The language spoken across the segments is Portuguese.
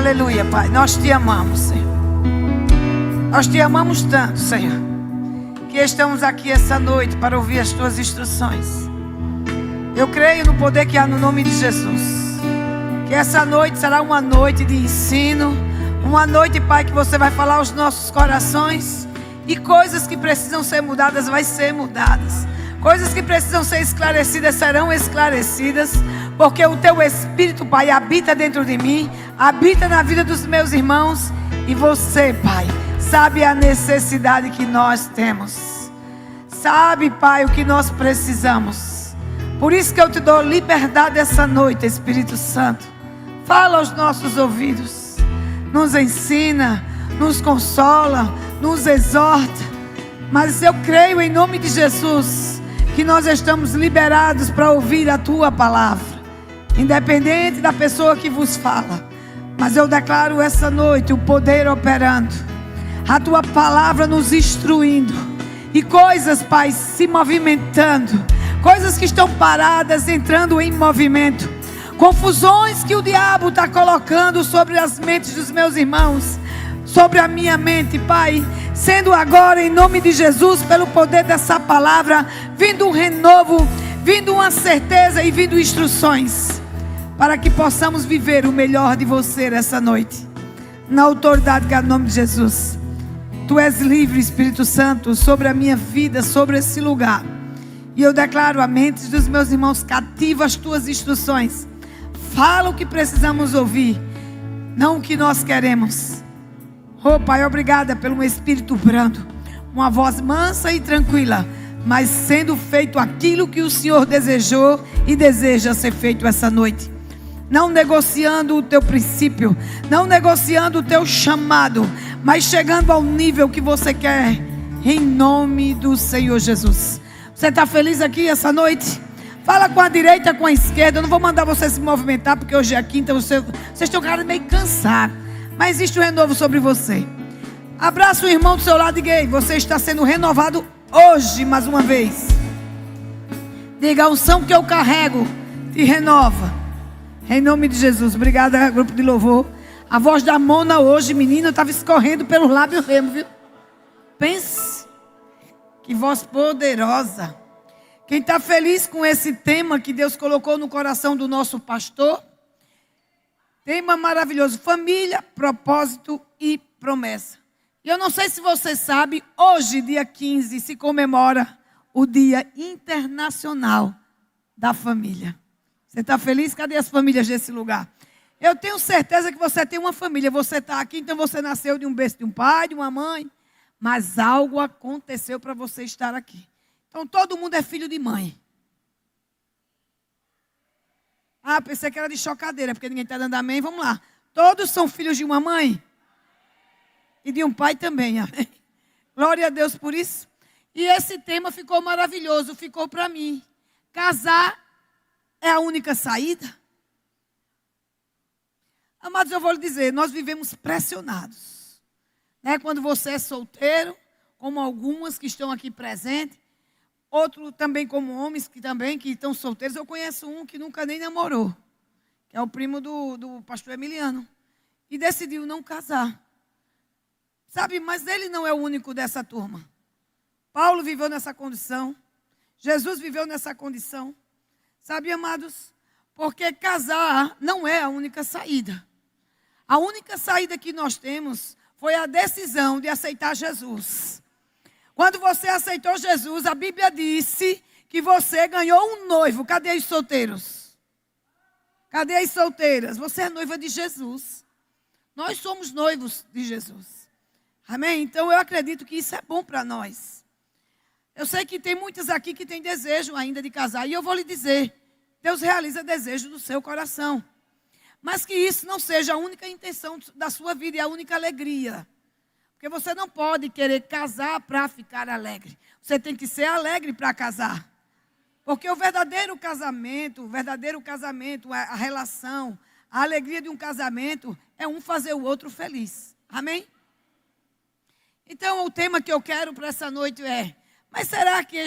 Aleluia, Pai. Nós te amamos, Senhor. Nós te amamos tanto, Senhor, que estamos aqui essa noite para ouvir as tuas instruções. Eu creio no poder que há no nome de Jesus. Que essa noite será uma noite de ensino. Uma noite, Pai, que você vai falar aos nossos corações. E coisas que precisam ser mudadas, vai ser mudadas. Coisas que precisam ser esclarecidas, serão esclarecidas. Porque o teu Espírito, Pai, habita dentro de mim. Habita na vida dos meus irmãos. E você, Pai, sabe a necessidade que nós temos. Sabe, Pai, o que nós precisamos. Por isso que eu te dou liberdade essa noite, Espírito Santo. Fala aos nossos ouvidos. Nos ensina, nos consola, nos exorta. Mas eu creio em nome de Jesus que nós estamos liberados para ouvir a tua palavra. Independente da pessoa que vos fala. Mas eu declaro essa noite o poder operando. A tua palavra nos instruindo. E coisas, Pai, se movimentando. Coisas que estão paradas, entrando em movimento. Confusões que o diabo está colocando sobre as mentes dos meus irmãos. Sobre a minha mente, Pai. Sendo agora, em nome de Jesus, pelo poder dessa palavra, vindo um renovo, vindo uma certeza e vindo instruções. Para que possamos viver o melhor de você essa noite. Na autoridade que é o nome de Jesus. Tu és livre, Espírito Santo, sobre a minha vida, sobre esse lugar. E eu declaro a mente dos meus irmãos cativa as tuas instruções. Fala o que precisamos ouvir, não o que nós queremos. Oh, Pai, obrigada pelo um espírito brando. Uma voz mansa e tranquila. Mas sendo feito aquilo que o Senhor desejou e deseja ser feito essa noite. Não negociando o teu princípio. Não negociando o teu chamado. Mas chegando ao nível que você quer. Em nome do Senhor Jesus. Você está feliz aqui essa noite? Fala com a direita, com a esquerda. Eu não vou mandar você se movimentar, porque hoje é quinta. Vocês estão meio cansados. Mas existe um renovo sobre você. Abraça o irmão do seu lado e diga: ei, você está sendo renovado hoje, mais uma vez. Diga: a unção que eu carrego te renova. Em nome de Jesus. Obrigada, grupo de louvor. A voz da Mona hoje, menina, estava escorrendo pelos lábios mesmo, viu? Pense. Que voz poderosa. Quem está feliz com esse tema que Deus colocou no coração do nosso pastor? Tema maravilhoso. Família, propósito e promessa. E eu não sei se você sabe, hoje, dia 15, se comemora o Dia Internacional da Família. Você está feliz? Cadê as famílias desse lugar? Eu tenho certeza que você tem uma família. Você está aqui, então você nasceu de um berço de um pai, de uma mãe. Mas algo aconteceu para você estar aqui. Então todo mundo é filho de mãe. Ah, pensei que era de chocadeira, porque ninguém está dando amém. Vamos lá. Todos são filhos de uma mãe? E de um pai também, amém. Glória a Deus por isso. E esse tema ficou maravilhoso, ficou para mim. Casar é a única saída? Amados, eu vou lhe dizer, nós vivemos pressionados. Né? Quando você é solteiro, como algumas que estão aqui presentes, outro também como homens que estão solteiros. Eu conheço um que nunca nem namorou, que é o primo do pastor Emiliano, e decidiu não casar. Sabe, mas ele não é o único dessa turma. Paulo viveu nessa condição, Jesus viveu nessa condição. Sabe, amados, porque casar não é a única saída. A única saída que nós temos foi a decisão de aceitar Jesus. Quando você aceitou Jesus, a Bíblia disse que você ganhou um noivo. Cadê os solteiros? Cadê as solteiras? Você é noiva de Jesus. Nós somos noivos de Jesus. Amém? Então eu acredito que isso é bom para nós. Eu sei que tem muitas aqui que têm desejo ainda de casar. E eu vou lhe dizer, Deus realiza desejo do seu coração. Mas que isso não seja a única intenção da sua vida e a única alegria. Porque você não pode querer casar para ficar alegre. Você tem que ser alegre para casar. Porque o verdadeiro casamento, a relação, a alegria de um casamento é um fazer o outro feliz. Amém? Então o tema que eu quero para essa noite é: mas será que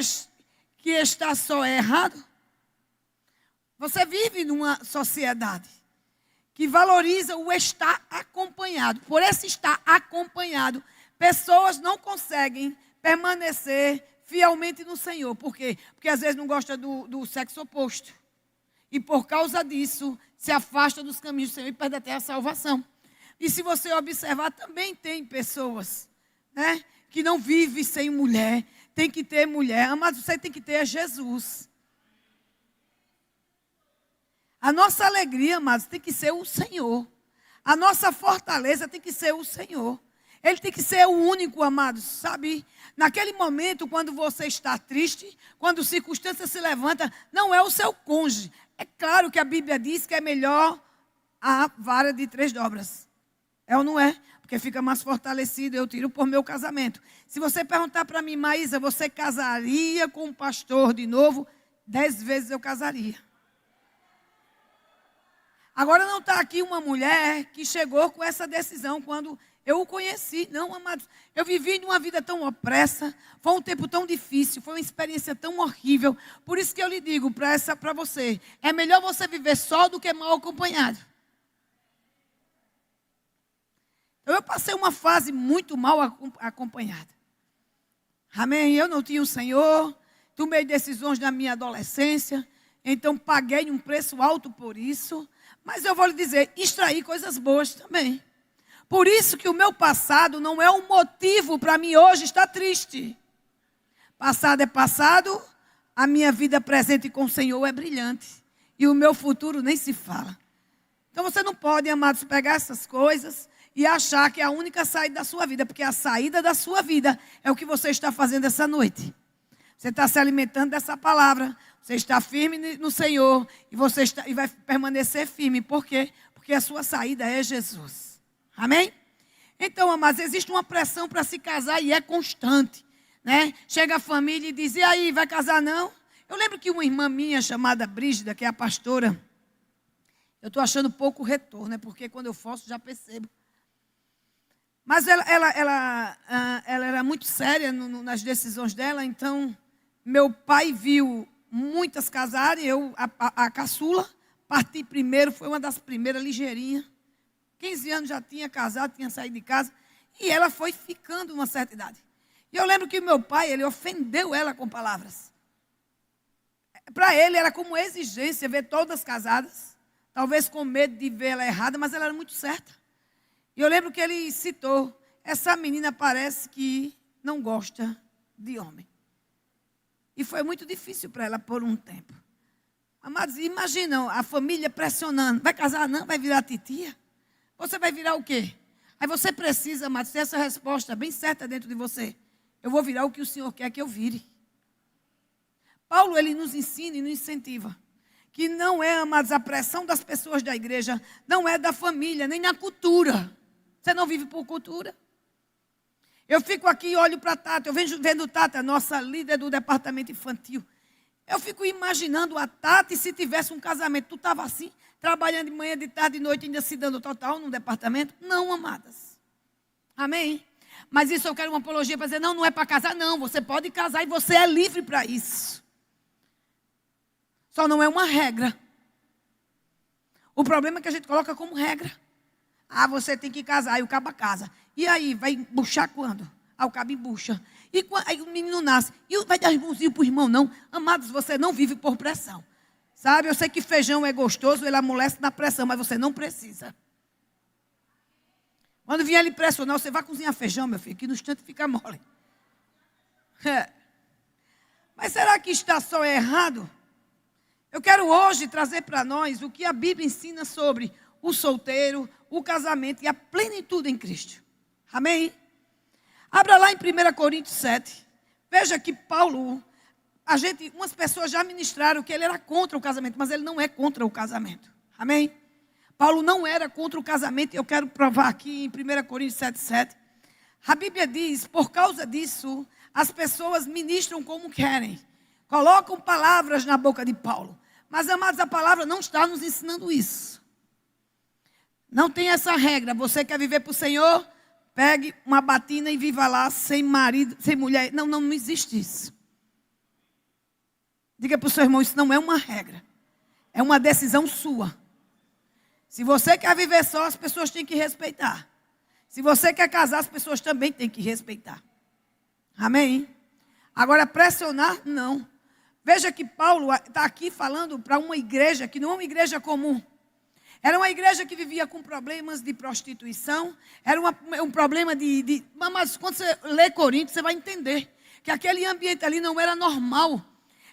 está só errado? Você vive numa sociedade que valoriza o estar acompanhado. Por esse estar acompanhado, pessoas não conseguem permanecer fielmente no Senhor. Por quê? Porque às vezes não gosta do sexo oposto. E por causa disso, se afasta dos caminhos do Senhor e perde até a salvação. E se você observar, também tem pessoas, né, que não vivem sem mulher. Tem que ter mulher. Mas você tem que ter Jesus. A nossa alegria, amados, tem que ser o Senhor. A nossa fortaleza tem que ser o Senhor. Ele tem que ser o único, amados, sabe? Naquele momento, quando você está triste, quando circunstância se levanta, não é o seu cônjuge. É claro que a Bíblia diz que é melhor a vara de 3 dobras. É ou não é? Porque fica mais fortalecido, eu tiro por meu casamento. Se você perguntar para mim, Maísa, você casaria com um pastor de novo? 10 vezes eu casaria. Agora não está aqui uma mulher que chegou com essa decisão quando eu o conheci. Não, amados, eu vivi uma vida tão opressa, foi um tempo tão difícil, foi uma experiência tão horrível. Por isso que eu lhe digo para você, é melhor você viver só do que mal acompanhado. Eu passei uma fase muito mal acompanhada. Amém? Eu não tinha o Senhor, tomei decisões na minha adolescência, então paguei um preço alto por isso. Mas eu vou lhe dizer, extraí coisas boas também. Por isso que o meu passado não é um motivo para mim hoje estar triste. Passado é passado, a minha vida presente com o Senhor é brilhante. E o meu futuro nem se fala. Então você não pode, amados, pegar essas coisas e achar que é a única saída da sua vida. Porque a saída da sua vida é o que você está fazendo essa noite. Você está se alimentando dessa palavra. Você está firme no Senhor e vai permanecer firme. Por quê? Porque a sua saída é Jesus. Amém? Então, amados, existe uma pressão para se casar e é constante, né? Chega a família e diz, e aí, vai casar não? Eu lembro que uma irmã minha chamada Brígida, que é a pastora, eu estou achando pouco retorno, né? Porque quando eu faço já percebo. Mas ela era muito séria nas decisões dela, então meu pai viu muitas casarem, eu, a caçula, parti primeiro, foi uma das primeiras, ligeirinha. 15 anos já tinha casado, tinha saído de casa, e ela foi ficando uma certa idade. E eu lembro que meu pai, ele ofendeu ela com palavras. Para ele era como exigência ver todas casadas, talvez com medo de ver ela errada, mas ela era muito certa. E eu lembro que ele citou, essa menina parece que não gosta de homem. E foi muito difícil para ela por um tempo. Amados, imaginam a família pressionando. Vai casar não? Vai virar titia? Você vai virar o quê? Aí você precisa, amados, ter essa resposta bem certa dentro de você. Eu vou virar o que o Senhor quer que eu vire. Paulo, ele nos ensina e nos incentiva. Que não é, amados, a pressão das pessoas da igreja. Não é da família, nem na cultura. Você não vive por cultura. Eu fico aqui e olho para a Tata. Eu venho vendo Tata, nossa líder do departamento infantil. Eu fico imaginando a Tata e se tivesse um casamento. Tu estava assim, trabalhando de manhã, de tarde, de noite, ainda se dando total no departamento? Não, amadas. Amém? Mas isso eu quero uma apologia para dizer, não é para casar. Não, você pode casar e você é livre para isso. Só não é uma regra. O problema é que a gente coloca como regra. Ah, você tem que casar, e o cabo casa. E aí, vai embuchar quando? Ah, o cabo embucha. E aí o menino nasce. E vai dar irmãozinho para o irmão, não. Amados, você não vive por pressão. Sabe, eu sei que feijão é gostoso, ele amolece na pressão, mas você não precisa. Quando vier ele pressionar, você vai cozinhar feijão, meu filho, que no instante fica mole. É. Mas será que está só errado? Eu quero hoje trazer para nós o que a Bíblia ensina sobre o solteiro, o casamento e a plenitude em Cristo. Amém? Abra lá em 1 Coríntios 7. Veja que Paulo, umas pessoas já ministraram que ele era contra o casamento, mas ele não é contra o casamento. Amém? Paulo não era contra o casamento, e eu quero provar aqui em 1 Coríntios 7:7. A Bíblia diz, por causa disso, as pessoas ministram como querem. Colocam palavras na boca de Paulo. Mas, amados, a palavra não está nos ensinando isso. Não tem essa regra. Você quer viver para o Senhor? Pegue uma batina e viva lá sem marido, sem mulher. Não existe isso. Diga para o seu irmão, isso não é uma regra. É uma decisão sua. Se você quer viver só, as pessoas têm que respeitar. Se você quer casar, as pessoas também têm que respeitar. Amém? Agora, pressionar, não. Veja que Paulo está aqui falando para uma igreja que não é uma igreja comum. Era uma igreja que vivia com problemas de prostituição. Era um problema Mas quando você lê Coríntios, você vai entender que aquele ambiente ali não era normal.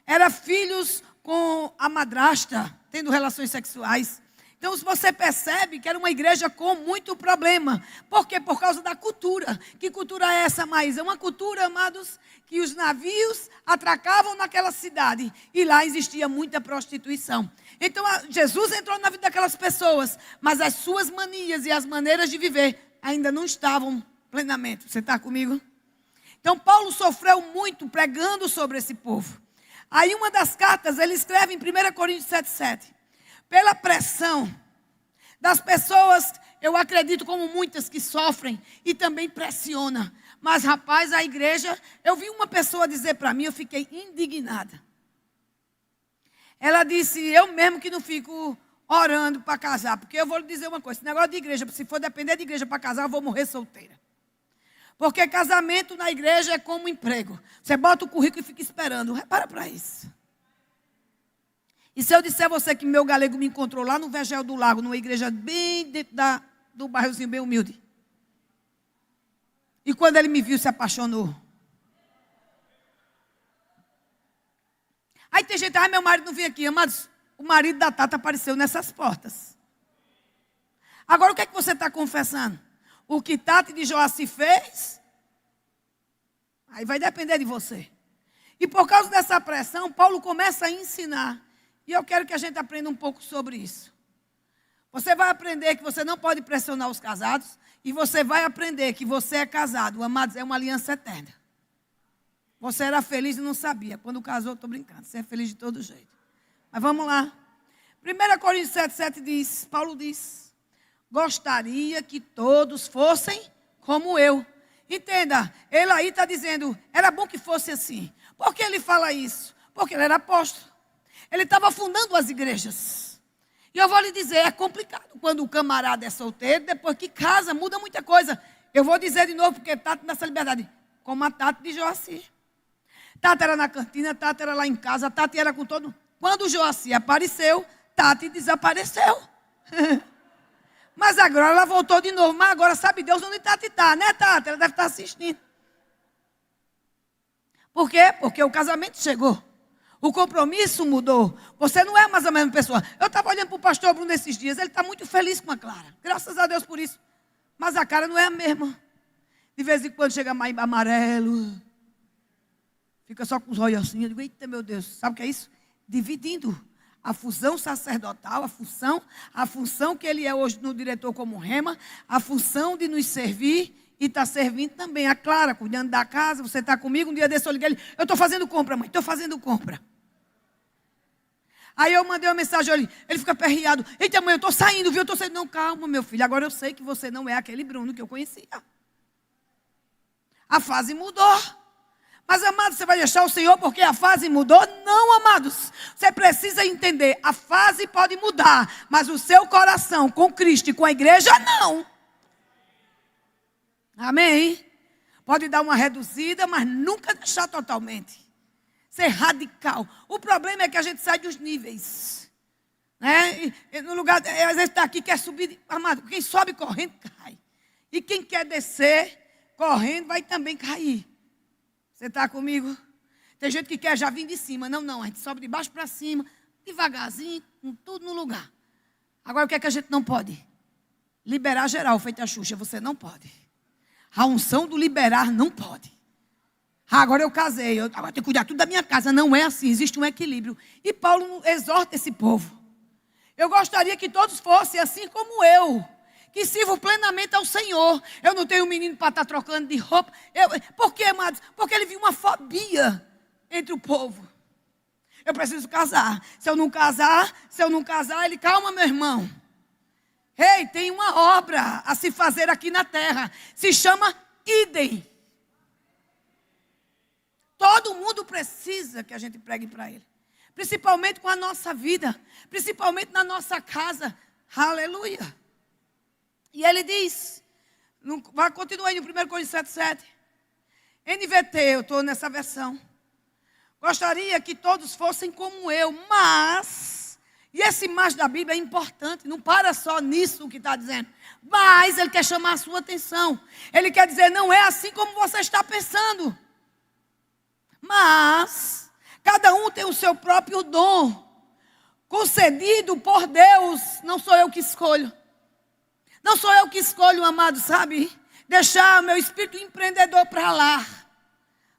Era filhos com a madrasta, tendo relações sexuais. Então, você percebe que era uma igreja com muito problema. Por quê? Por causa da cultura. Que cultura é essa, mais? É uma cultura, amados, que os navios atracavam naquela cidade. E lá existia muita prostituição. Então, Jesus entrou na vida daquelas pessoas. Mas as suas manias e as maneiras de viver ainda não estavam plenamente. Você está comigo? Então, Paulo sofreu muito pregando sobre esse povo. Aí, uma das cartas, ele escreve em 1 Coríntios 7,7. Pela pressão das pessoas, eu acredito como muitas que sofrem e também pressiona. Mas, rapaz, a igreja, eu vi uma pessoa dizer para mim, eu fiquei indignada. Ela disse, eu mesmo que não fico orando para casar, porque eu vou lhe dizer uma coisa, esse negócio de igreja, se for depender de igreja para casar, eu vou morrer solteira. Porque casamento na igreja é como emprego. Você bota o currículo e fica esperando. Repara para isso. E se eu disser a você que meu galego me encontrou lá no Vegel do Lago, numa igreja bem dentro do bairrozinho bem humilde. E quando ele me viu, se apaixonou. Aí tem gente, meu marido não vem aqui. Amados, o marido da Tata apareceu nessas portas. Agora, o que é que você está confessando? O que Tata de Joaci fez? Aí vai depender de você. E por causa dessa pressão, Paulo começa a ensinar. E eu quero que a gente aprenda um pouco sobre isso. Você vai aprender que você não pode pressionar os casados. E você vai aprender que você é casado. Amados, é uma aliança eterna. Você era feliz e não sabia. Quando casou, estou brincando. Você é feliz de todo jeito. Mas vamos lá. 1 Coríntios 7,7 diz, Paulo diz, gostaria que todos fossem como eu. Entenda, ele aí está dizendo, era bom que fosse assim. Por que ele fala isso? Porque ele era apóstolo. Ele estava fundando as igrejas. E eu vou lhe dizer, é complicado quando o camarada é solteiro, depois que casa, muda muita coisa. Eu vou dizer de novo, porque Tata nessa liberdade, como a Tata de Joaci. Tata era na cantina, Tata era lá em casa, Tata era com todo. Quando o Joaci apareceu, Tata desapareceu. Mas agora ela voltou de novo. Mas agora sabe Deus onde Tata está, né, Tata? Ela deve estar assistindo. Por quê? Porque o casamento chegou. O compromisso mudou. Você não é mais a mesma pessoa. Eu estava olhando para o pastor Bruno esses dias. Ele está muito feliz com a Clara. Graças a Deus por isso. Mas a cara não é a mesma. De vez em quando chega mais amarelo. Fica só com os olhos assim. Eu digo, eita meu Deus. Sabe o que é isso? Dividindo a função sacerdotal, a função que ele é hoje no diretor como rema, a função de nos servir. E está servindo também a Clara, cuidando da casa. Você está comigo? Um dia desse eu liguei ele. Eu estou fazendo compra, mãe. Estou fazendo compra. Aí eu mandei uma mensagem ali. Ele fica perreado. Eita, mãe, eu estou saindo, viu? Eu estou saindo. Não, calma, meu filho. Agora eu sei que você não é aquele Bruno que eu conhecia. A fase mudou. Mas, amados, você vai deixar o Senhor porque a fase mudou? Não, amados. Você precisa entender. A fase pode mudar. Mas o seu coração com Cristo e com a igreja, não. Amém? Pode dar uma reduzida, mas nunca deixar totalmente. Ser radical. O problema é que a gente sai dos níveis. Né? E no lugar, às vezes está aqui, quer subir. Amado, quem sobe correndo, cai. E quem quer descer correndo, vai também cair. Você está comigo? Tem gente que quer já vir de cima. Não, a gente sobe de baixo para cima, devagarzinho, com tudo no lugar. Agora, o que é que a gente não pode? Liberar geral, feita a Xuxa, você não pode. A unção do liberar não pode. Agora eu casei, agora tenho que cuidar tudo da minha casa. Não é assim, existe um equilíbrio. E Paulo exorta esse povo. Eu gostaria que todos fossem assim como eu, que sirvam plenamente ao Senhor. Eu não tenho um menino para estar trocando de roupa. Por quê, amados? Porque ele viu uma fobia entre o povo. Eu preciso casar. Se eu não casar, ele, calma, meu irmão. Ei, tem uma obra a se fazer aqui na terra. Se chama idem. Todo mundo precisa que a gente pregue para ele. Principalmente com a nossa vida. Principalmente na nossa casa. Aleluia. E ele diz, continua aí no 1 Coríntios 7:7. NVT, eu estou nessa versão. Gostaria que todos fossem como eu, mas, e esse mas da Bíblia é importante, não para só nisso que está dizendo, mas ele quer chamar a sua atenção. Ele quer dizer, não é assim como você está pensando. Mas, cada um tem o seu próprio dom, concedido por Deus. Não sou eu que escolho. Não sou eu que escolho, amado, sabe? Deixar o meu espírito empreendedor para lá,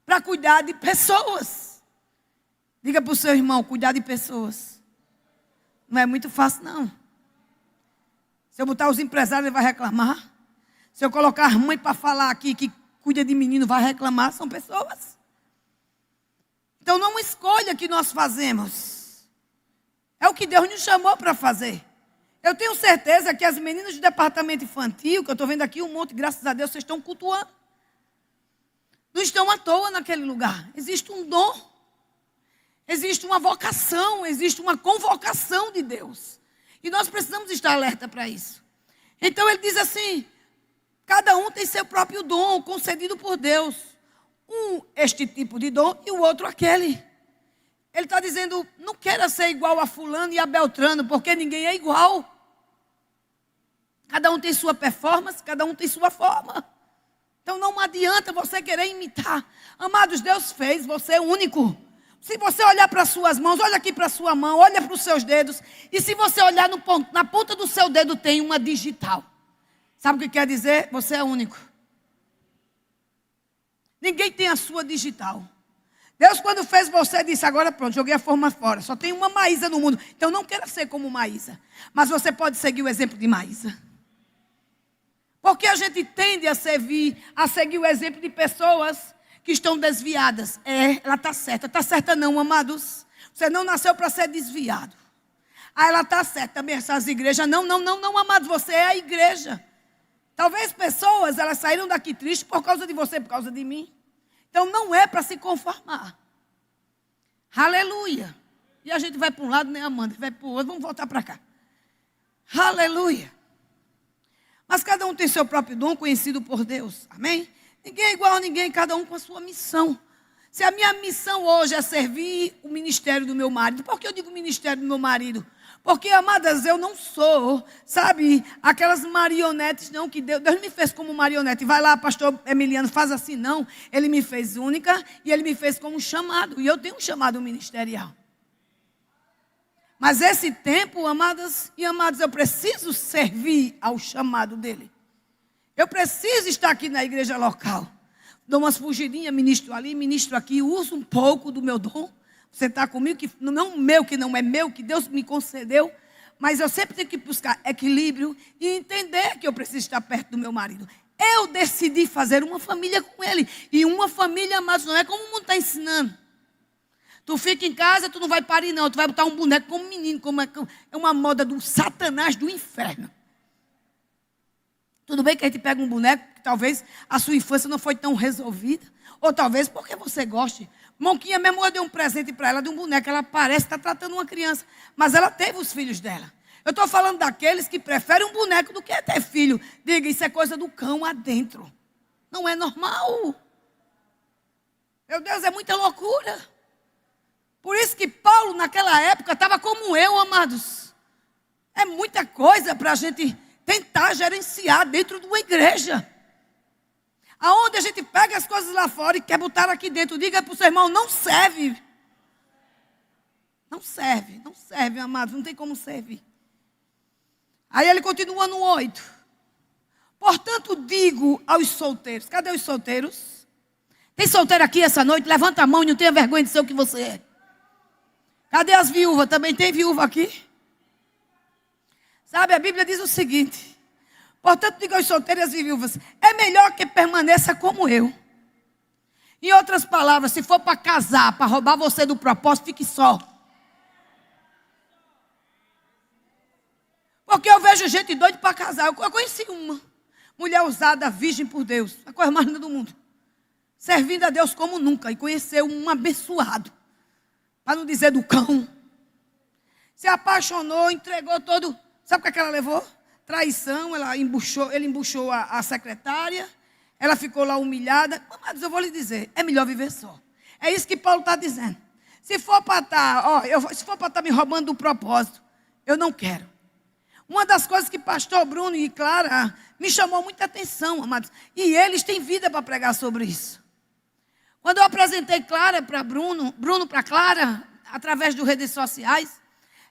para cuidar de pessoas. Diga para o seu irmão, cuidar de pessoas. Não é muito fácil, não. Se eu botar os empresários, ele vai reclamar. Se eu colocar a mãe para falar aqui que cuida de menino, vai reclamar. São pessoas. Então, não escolha que nós fazemos. É o que Deus nos chamou para fazer. Eu tenho certeza que as meninas do departamento infantil, que eu estou vendo aqui um monte, graças a Deus, vocês estão cultuando. Não estão à toa naquele lugar. Existe um dom. Existe uma vocação, existe uma convocação de Deus. E nós precisamos estar alerta para isso. Então ele diz assim, cada um tem seu próprio dom, concedido por Deus. Um, este tipo de dom, e o outro aquele. Ele está dizendo, não queira ser igual a fulano e a Beltrano, porque ninguém é igual. Cada um tem sua performance, cada um tem sua forma. Então não adianta você querer imitar. Amados, Deus fez você único. Se você olhar para as suas mãos, olha aqui para a sua mão, olha para os seus dedos. E se você olhar na ponta do seu dedo tem uma digital. Sabe o que quer dizer? Você é único. Ninguém tem a sua digital. Deus, quando fez você, disse, agora pronto, joguei a forma fora. Só tem uma Maísa no mundo. Então não queira ser como Maísa. Mas você pode seguir o exemplo de Maísa. Porque a gente tende a seguir o exemplo de pessoas que estão desviadas. Ela está certa. Está certa não, amados. Você não nasceu para ser desviado. Ela está certa. Também essas igrejas. Não, amados. Você é a igreja. Talvez pessoas, elas saíram daqui tristes por causa de você, por causa de mim. Então não é para se conformar. Aleluia. E a gente vai para um lado, né, Amanda? Vai para o outro. Vamos voltar para cá. Aleluia. Mas cada um tem seu próprio dom conhecido por Deus. Amém? Ninguém é igual a ninguém, cada um com a sua missão. Se a minha missão hoje é servir o ministério do meu marido, por que eu digo ministério do meu marido? Porque, amadas, eu não sou, sabe, aquelas marionetes, não, que Deus me fez como marionete. Vai lá, pastor Emiliano, faz assim, não. Ele me fez única e ele me fez como chamado. E eu tenho um chamado ministerial. Mas esse tempo, amadas e amados, eu preciso servir ao chamado dele. Eu preciso estar aqui na igreja local. Dou umas fugidinhas, ministro ali, ministro aqui, uso um pouco do meu dom. Você está comigo, que não é meu, que Deus me concedeu. Mas eu sempre tenho que buscar equilíbrio e entender que eu preciso estar perto do meu marido. Eu decidi fazer uma família com ele. E uma família, amados, não é como o mundo está ensinando. Tu fica em casa, tu não vai parir não. Tu vai botar um boneco como menino, é uma moda do Satanás do inferno. Tudo bem que a gente pega um boneco, que talvez a sua infância não foi tão resolvida. Ou talvez porque você goste. Monquinha mesmo, eu dei um presente para ela de um boneco. Ela parece estar tratando uma criança. Mas ela teve os filhos dela. Eu estou falando daqueles que preferem um boneco do que ter filho. Diga, isso é coisa do cão adentro. Não é normal. Meu Deus, é muita loucura. Por isso que Paulo, naquela época, estava como eu, amados. É muita coisa para a gente tentar gerenciar dentro de uma igreja. Aonde a gente pega as coisas lá fora e quer botar aqui dentro. Diga para o seu irmão, não serve. Não serve, amados. Não tem como servir. Aí ele continua no 8. Portanto, digo aos solteiros. Cadê os solteiros? Tem solteiro aqui essa noite? Levanta a mão e não tenha vergonha de ser o que você é. Cadê as viúvas? Também tem viúva aqui? Sabe, a Bíblia diz o seguinte. Portanto, digo aos solteiros e às viúvas, é melhor que permaneça como eu. Em outras palavras, se for para casar, para roubar você do propósito, fique só. Porque eu vejo gente doida para casar. Eu conheci uma mulher usada, virgem por Deus, a coisa mais linda do mundo. Servindo a Deus como nunca. E conheceu um abençoado. Para não dizer do cão. Se apaixonou, entregou todo Sabe o que ela levou? Traição, ele embuchou a secretária, ela ficou lá humilhada. Mas eu vou lhe dizer, é melhor viver só. É isso que Paulo está dizendo. Se for para estar me roubando do propósito, eu não quero. Uma das coisas que pastor Bruno e Clara me chamou muita atenção, amados. E eles têm vida para pregar sobre isso. Quando eu apresentei Clara para Bruno para Clara, através das redes sociais,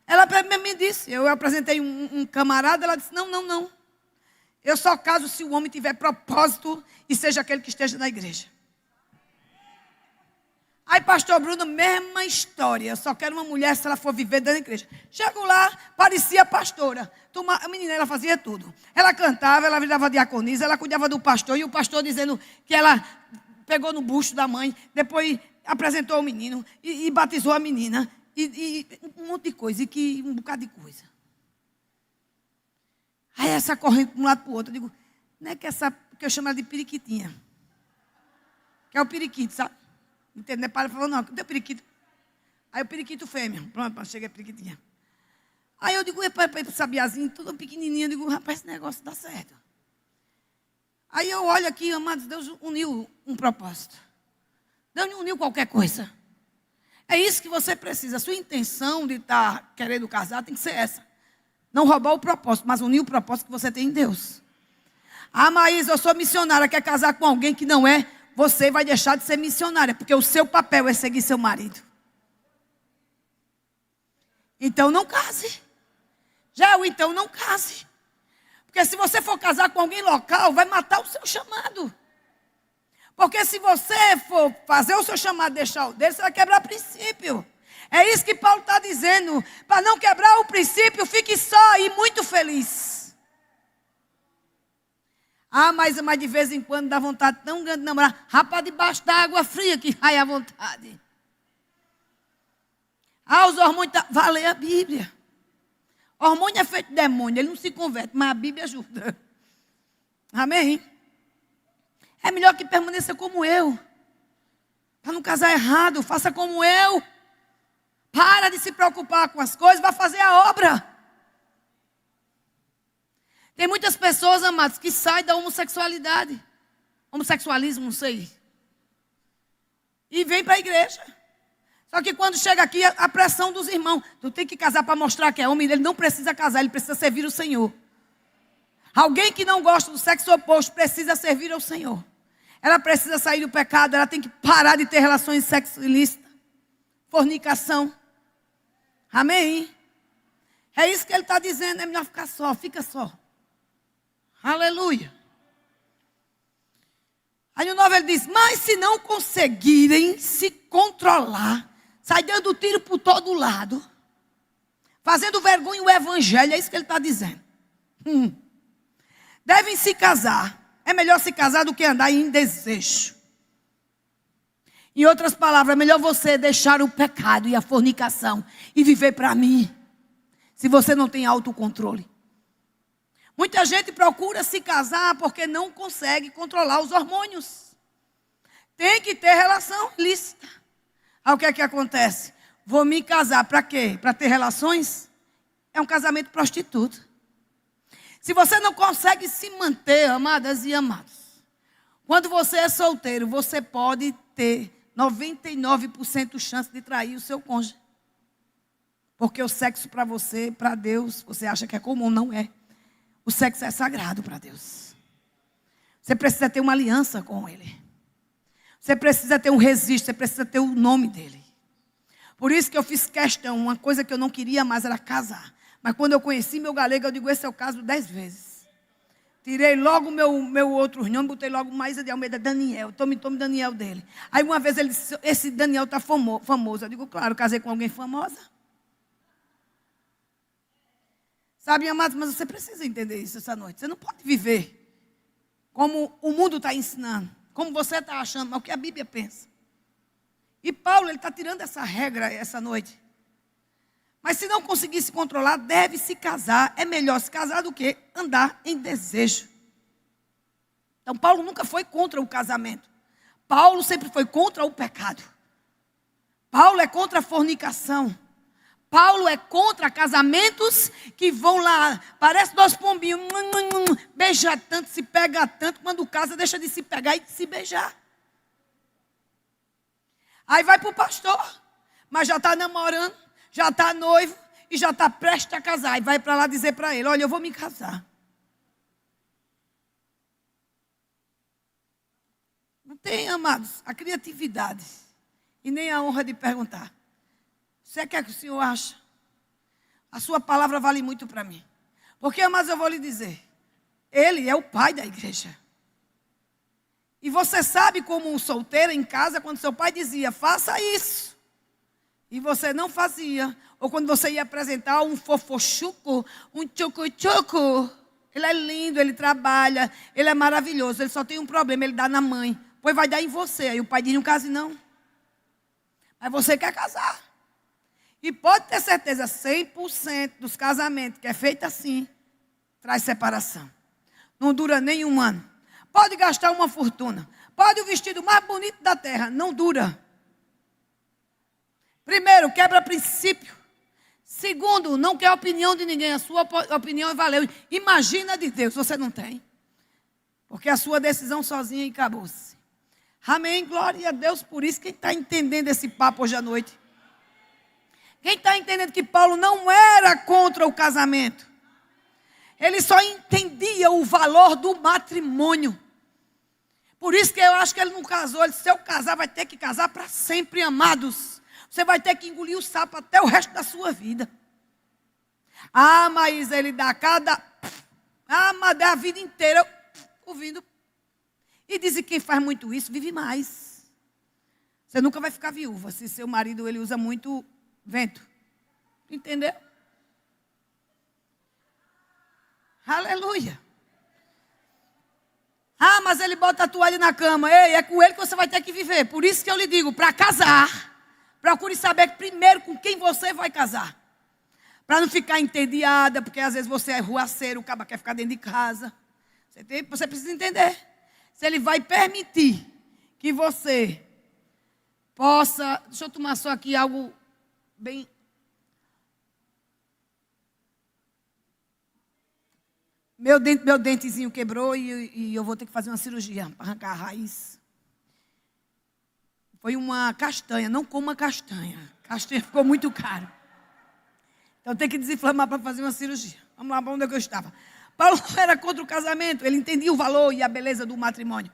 ela me disse, eu apresentei um camarada, ela disse, não. Eu só caso se o homem tiver propósito e seja aquele que esteja na igreja. Aí pastor Bruno, mesma história, eu só quero uma mulher se ela for viver dentro da igreja. Chego lá, parecia pastora. A menina, ela fazia tudo. Ela cantava, ela virava diaconisa, ela cuidava do pastor, e o pastor dizendo que ela pegou no bucho da mãe, depois apresentou o menino e batizou a menina. E um monte de coisa, um bocado de coisa. Aí essa correndo de um lado para o outro, eu digo, não é que que eu chamo ela de periquitinha. Que é o periquito, sabe? Entendeu? Ela falou, não, cadê o periquito? Aí o periquito fêmea. Pronto, cheguei a periquitinha. Aí eu digo, para sabiazinho, tudo pequenininho, eu digo, rapaz, esse negócio dá certo. Aí eu olho aqui, amados, Deus uniu um propósito. Deus não uniu qualquer coisa. É isso que você precisa. A sua intenção de estar querendo casar tem que ser essa. Não roubar o propósito, mas unir o propósito que você tem em Deus. Ah, Maísa, eu sou missionária, quer casar com alguém que não é, você vai deixar de ser missionária, porque o seu papel é seguir seu marido. Então não case. Então não case. Porque se você for casar com alguém local, vai matar o seu chamado. Porque se você for fazer o seu chamado e deixar o dele, você vai quebrar o princípio. É isso que Paulo está dizendo. Para não quebrar o princípio, fique só e muito feliz. Ah, mas de vez em quando dá vontade tão grande de namorar. Rapaz, debaixo da água fria que vai à vontade. Ah, os hormônios... Vai ler a Bíblia. Hormônio é feito de demônio, ele não se converte, mas a Bíblia ajuda. Amém? É melhor que permaneça como eu. Para não casar errado, faça como eu. Para de se preocupar com as coisas, vai fazer a obra. Tem muitas pessoas, amados, que saem da homossexualidade. Homossexualismo, não sei. E vêm para a igreja. Só que quando chega aqui, a pressão dos irmãos. Tu tem que casar para mostrar que é homem. Ele não precisa casar, ele precisa servir o Senhor. Alguém que não gosta do sexo oposto precisa servir ao Senhor. Ela precisa sair do pecado, ela tem que parar de ter relações sexo ilícitas, fornicação. Amém? É isso que ele está dizendo, é melhor ficar só, fica só. Aleluia. Aí no 9 ele diz, mas se não conseguirem se controlar, sai dando tiro por todo lado, fazendo vergonha o evangelho, é isso que ele está dizendo. Devem se casar. É melhor se casar do que andar em desejo. Em outras palavras, é melhor você deixar o pecado e a fornicação e viver para mim, se você não tem autocontrole. Muita gente procura se casar porque não consegue controlar os hormônios. Tem que ter relação ilícita. Aí o que é que acontece? Vou me casar para quê? Para ter relações? É um casamento prostituto. Se você não consegue se manter, amadas e amados, quando você é solteiro, você pode ter 99% chance de trair o seu cônjuge. Porque o sexo para você, para Deus, você acha que é comum, não é. O sexo é sagrado para Deus. Você precisa ter uma aliança com Ele. Você precisa ter um registro, você precisa ter o nome dEle. Por isso que eu fiz questão, uma coisa que eu não queria mais era casar. Mas quando eu conheci meu galego, eu digo, esse é o caso 10 vezes. Tirei logo meu outro nome, botei logo Maísa de Almeida, Daniel. Tome Daniel dele. Aí uma vez ele disse, esse Daniel está famoso. Eu digo, claro, casei com alguém famosa. Sabe, amados, mas você precisa entender isso essa noite. Você não pode viver como o mundo está ensinando, como você está achando, mas o que a Bíblia pensa. E Paulo, ele está tirando essa regra essa noite. Mas se não conseguir se controlar, deve se casar. É melhor se casar do que andar em desejo. Então, Paulo nunca foi contra o casamento. Paulo sempre foi contra o pecado. Paulo é contra a fornicação. Paulo é contra casamentos que vão lá, parece dois pombinhos, beija tanto, se pega tanto, quando casa deixa de se pegar e de se beijar. Aí vai para o pastor, mas já está namorando, já está noivo e já está prestes a casar. E vai para lá dizer para ele, olha, eu vou me casar. Não tem, amados, a criatividade e nem a honra de perguntar. Você quer que o senhor acha? A sua palavra vale muito para mim. Porque, amados, eu vou lhe dizer, ele é o pai da igreja. E você sabe como um solteiro em casa, quando seu pai dizia, faça isso. E você não fazia. Ou quando você ia apresentar um fofochuco, um tchucu-tchucu. Ele é lindo, ele trabalha, ele é maravilhoso. Ele só tem um problema, ele dá na mãe. Pois vai dar em você. Aí o pai diz, não case não. Mas você quer casar. E pode ter certeza, 100% dos casamentos que é feito assim, traz separação. Não dura nem um ano. Pode gastar uma fortuna. Pode o vestido mais bonito da terra. Não dura. Primeiro, quebra princípio. Segundo, não quer a opinião de ninguém. A sua opinião valeu. Imagina de Deus, você não tem. Porque a sua decisão sozinha acabou-se. Amém, glória a Deus por isso. Quem está entendendo esse papo hoje à noite? Quem está entendendo que Paulo não era contra o casamento? Ele só entendia o valor do matrimônio. Por isso que eu acho que ele não casou. Ele disse, se eu casar, vai ter que casar para sempre, amados. Você vai ter que engolir o sapo até o resto da sua vida. Ah, mas ele dá cada... Ah, mas dá a vida inteira ouvindo. E dizem que quem faz muito isso, vive mais. Você nunca vai ficar viúva, se seu marido ele usa muito vento. Entendeu? Aleluia. Ah, mas ele bota a toalha na cama. Ei, é com ele que você vai ter que viver. Por isso que eu lhe digo, para casar, procure saber primeiro com quem você vai casar. Para não ficar entediada, porque às vezes você é ruaceiro, o cara quer ficar dentro de casa. Você precisa entender. Se ele vai permitir que você possa... Deixa eu tomar só aqui algo bem... Meu dentezinho quebrou e eu vou ter que fazer uma cirurgia para arrancar a raiz. Foi uma castanha, não coma castanha. Castanha ficou muito caro. Então eu tenho que desinflamar para fazer uma cirurgia. Vamos lá, onde é que eu estava? Paulo não era contra o casamento, ele entendia o valor e a beleza do matrimônio.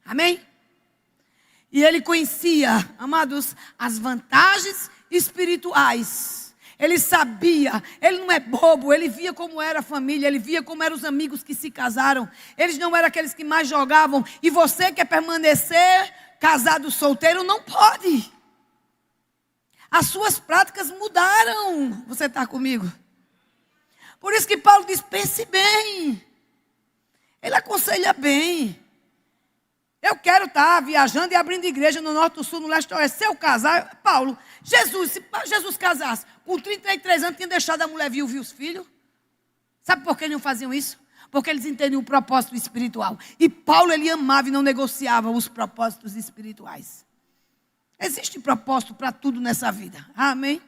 Amém? E ele conhecia, amados, as vantagens espirituais. Ele sabia, ele não é bobo, ele via como era a família, ele via como eram os amigos que se casaram. Eles não eram aqueles que mais jogavam. E você quer permanecer casado solteiro, não pode. As suas práticas mudaram. Você está comigo? Por isso que Paulo diz, pense bem. Ele aconselha bem. Eu quero estar viajando e abrindo igreja no norte, no sul, no leste, no oeste. Se eu casar, Paulo, se Jesus casasse, com 33 anos, tinha deixado a mulher viúva e os filhos. Sabe por que eles não faziam isso? Porque eles entendiam o propósito espiritual. E Paulo, ele amava e não negociava os propósitos espirituais. Existe propósito para tudo nessa vida. Amém?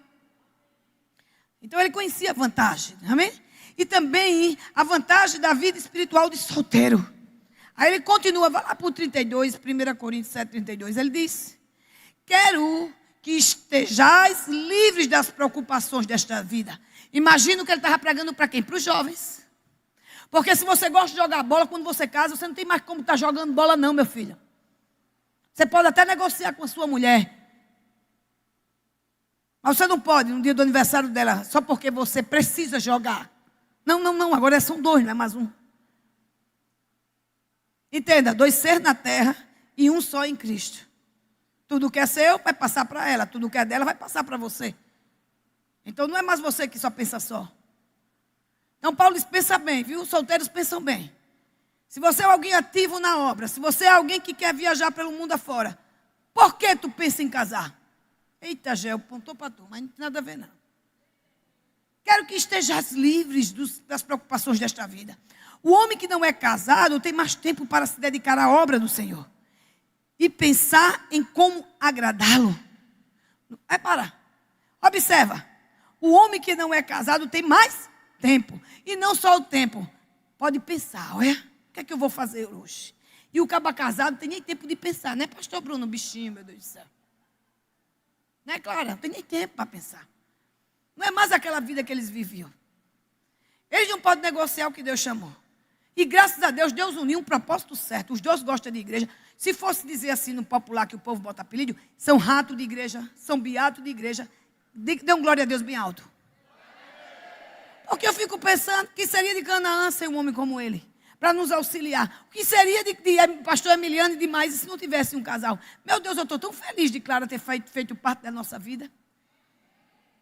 Então, ele conhecia a vantagem. Amém? E também a vantagem da vida espiritual de solteiro. Aí ele continua, vai lá para o 32, 1 Coríntios 7, 32. Ele diz, quero que estejais livres das preocupações desta vida. Imagina que ele estava pregando para quem? Para os jovens. Porque se você gosta de jogar bola, quando você casa, você não tem mais como estar jogando bola não, meu filho. Você pode até negociar com a sua mulher. Mas você não pode, no dia do aniversário dela, só porque você precisa jogar. Não, agora são dois, não é mais um. Entenda, 2 seres na terra e um só em Cristo. Tudo que é seu vai passar para ela, tudo que é dela vai passar para você. Então não é mais você que só pensa só. Então Paulo diz, pensa bem, viu? Os solteiros pensam bem. Se você é alguém ativo na obra, se você é alguém que quer viajar pelo mundo afora, por que tu pensa em casar? Eita, Gel, apontou para tu, mas não tem nada a ver não. Quero que estejas livres das preocupações desta vida. O homem que não é casado tem mais tempo para se dedicar à obra do Senhor. E pensar em como agradá-lo. Repara, observa. O homem que não é casado tem mais tempo. E não só o tempo. Pode pensar, olha, o que é que eu vou fazer hoje? E o caba casado não tem nem tempo de pensar, né, pastor Bruno? Bichinho, meu Deus do céu. Né, Clara? Não tem nem tempo para pensar. Não é mais aquela vida que eles viviam. Eles não podem negociar o que Deus chamou. E graças a Deus, Deus uniu um propósito certo. Os dois gostam de igreja. Se fosse dizer assim no popular que o povo bota apelido, são rato de igreja, são beato de igreja. Dê um glória a Deus bem alto. Porque eu fico pensando, o que seria de Canaã sem um homem como ele? Para nos auxiliar. O que seria de pastor Emiliano e demais se não tivesse um casal? Meu Deus, eu estou tão feliz de Clara ter feito parte da nossa vida.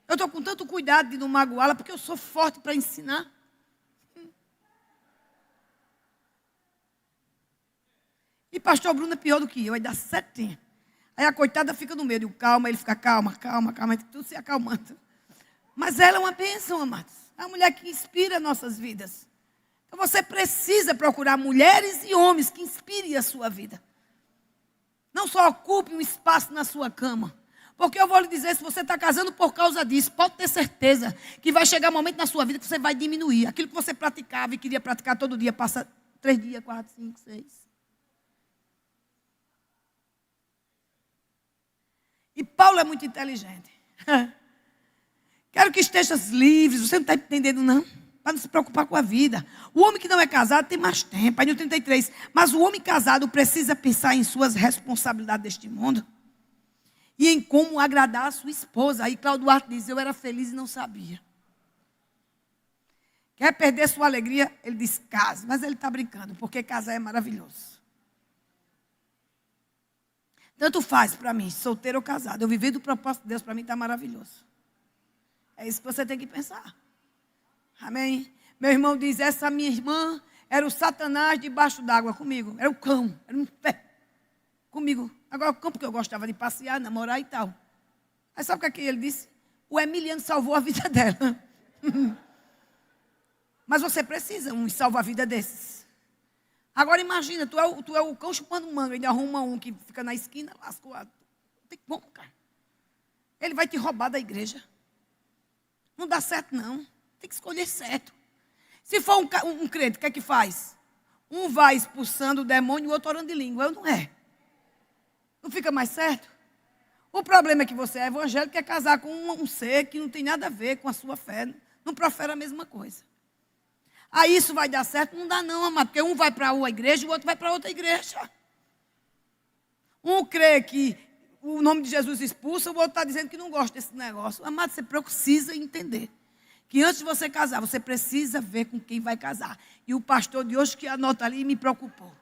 Eu estou com tanto cuidado de não magoá-la, porque eu sou forte para ensinar. E pastor Bruno é pior do que eu, aí dá certinho. Aí a coitada fica no meio, eu calma, ele fica calma, tudo se acalmando. Mas ela é uma bênção, amados. É uma mulher que inspira nossas vidas. Então você precisa procurar mulheres e homens que inspirem a sua vida. Não só ocupe um espaço na sua cama. Porque eu vou lhe dizer, se você está casando por causa disso, pode ter certeza que vai chegar um momento na sua vida que você vai diminuir. Aquilo que você praticava e queria praticar todo dia, passa 3 dias, 4, 5, 6. E Paulo é muito inteligente. Quero que estejas livres. Você não está entendendo, não? Para não se preocupar com a vida. O homem que não é casado tem mais tempo. Aí no 33. Mas o homem casado precisa pensar em suas responsabilidades deste mundo. E em como agradar a sua esposa. Aí Cláudio Duarte diz, eu era feliz e não sabia. Quer perder sua alegria? Ele diz, case. Mas ele está brincando, porque casar é maravilhoso. Tanto faz para mim, solteiro ou casado. Eu viver do propósito de Deus, para mim está maravilhoso. É isso que você tem que pensar. Amém? Meu irmão diz, essa minha irmã era o Satanás debaixo d'água comigo. Era o cão, era um pé comigo. Agora o cão, porque eu gostava de passear, namorar e tal. Aí sabe o que ele disse? O Emiliano salvou a vida dela. Mas você precisa um salva-vida desses. Agora imagina, tu é o cão chupando manga, ainda arruma um que fica na esquina, lascou. Não tem como, cara. Ele vai te roubar da igreja. Não dá certo, não. Tem que escolher certo. Se for um crente, o que é que faz? Um vai expulsando o demônio e o outro orando de língua. Não é? Não fica mais certo? O problema é que você é evangélico e quer casar com um ser que não tem nada a ver com a sua fé. Não profere a mesma coisa. Aí isso vai dar certo? Não dá não, amado. Porque um vai para uma igreja e o outro vai para outra igreja. Um crê que o nome de Jesus expulsa, o outro está dizendo que não gosta desse negócio. Amado, você precisa entender que antes de você casar, você precisa ver com quem vai casar. E o pastor de hoje que anota ali me preocupou.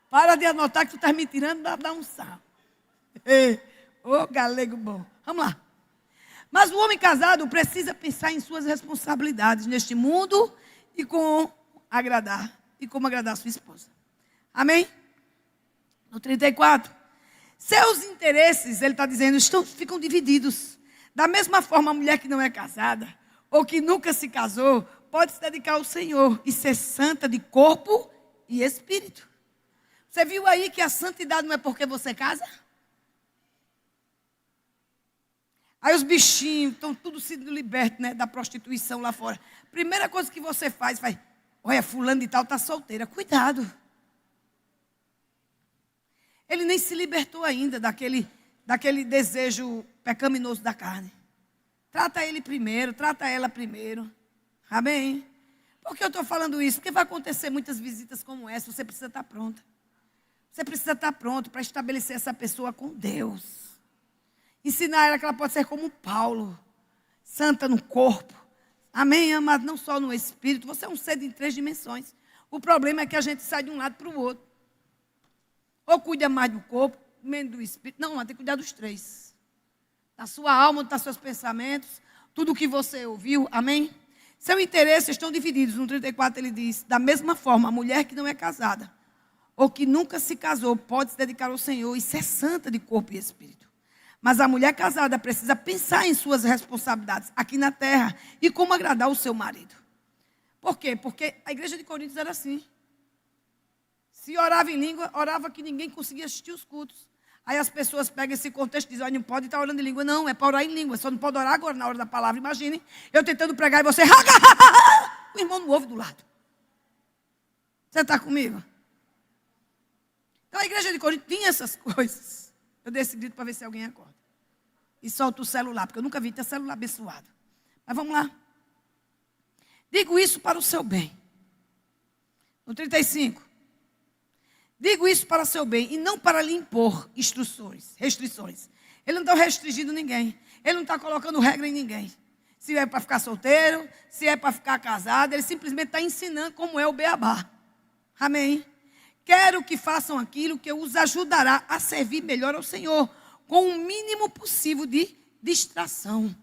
Para de anotar que tu está me tirando da unção. Ô, galego bom. Vamos lá. Mas o homem casado precisa pensar em suas responsabilidades neste mundo e como agradar a sua esposa. Amém? No 34. Seus interesses, ele está dizendo, ficam divididos. Da mesma forma, a mulher que não é casada ou que nunca se casou pode se dedicar ao Senhor e ser santa de corpo e espírito. Você viu aí que a santidade não é porque você casa? Aí os bichinhos estão tudo sendo libertos, né, da prostituição lá fora. Primeira coisa que você faz, olha, fulano de tal está solteira. Cuidado. Ele nem se libertou ainda daquele desejo pecaminoso da carne. Trata ele primeiro, trata ela primeiro. Amém? Por que eu estou falando isso? Porque vai acontecer muitas visitas como essa, você precisa estar pronta. Você precisa estar pronto para estabelecer essa pessoa com Deus. Ensinar ela que ela pode ser como Paulo, santa no corpo. Amém, amado? Não só no espírito. Você é um ser em 3 dimensões. O problema é que a gente sai de um lado para o outro. Ou cuida mais do corpo, menos do espírito. Não, mas tem que cuidar dos 3. Da sua alma, dos seus pensamentos, tudo o que você ouviu. Amém? Seus interesses estão divididos. No 34 ele diz, da mesma forma, a mulher que não é casada ou que nunca se casou pode se dedicar ao Senhor e ser santa de corpo e espírito. Mas a mulher casada precisa pensar em suas responsabilidades aqui na terra e como agradar o seu marido. Por quê? Porque a igreja de Coríntios era assim. Se orava em língua, orava que ninguém conseguia assistir os cultos. Aí as pessoas pegam esse contexto e dizem, olha, não pode estar orando em língua. Não, é para orar em língua. Só não pode orar agora na hora da palavra. Imagine, eu tentando pregar e você... O irmão não ouve do lado. Você está comigo? Então a igreja de Corinto tinha essas coisas. Eu dei esse grito para ver se alguém acorda. E solta o celular, porque eu nunca vi ter celular abençoado. Mas vamos lá. Digo isso para o seu bem. No 35. Digo isso para o seu bem e não para lhe impor restrições. Ele não está restringindo ninguém. Ele não está colocando regra em ninguém. Se é para ficar solteiro, se é para ficar casado, ele simplesmente está ensinando como é o beabá. Amém? Quero que façam aquilo que os ajudará a servir melhor ao Senhor, com o mínimo possível de distração.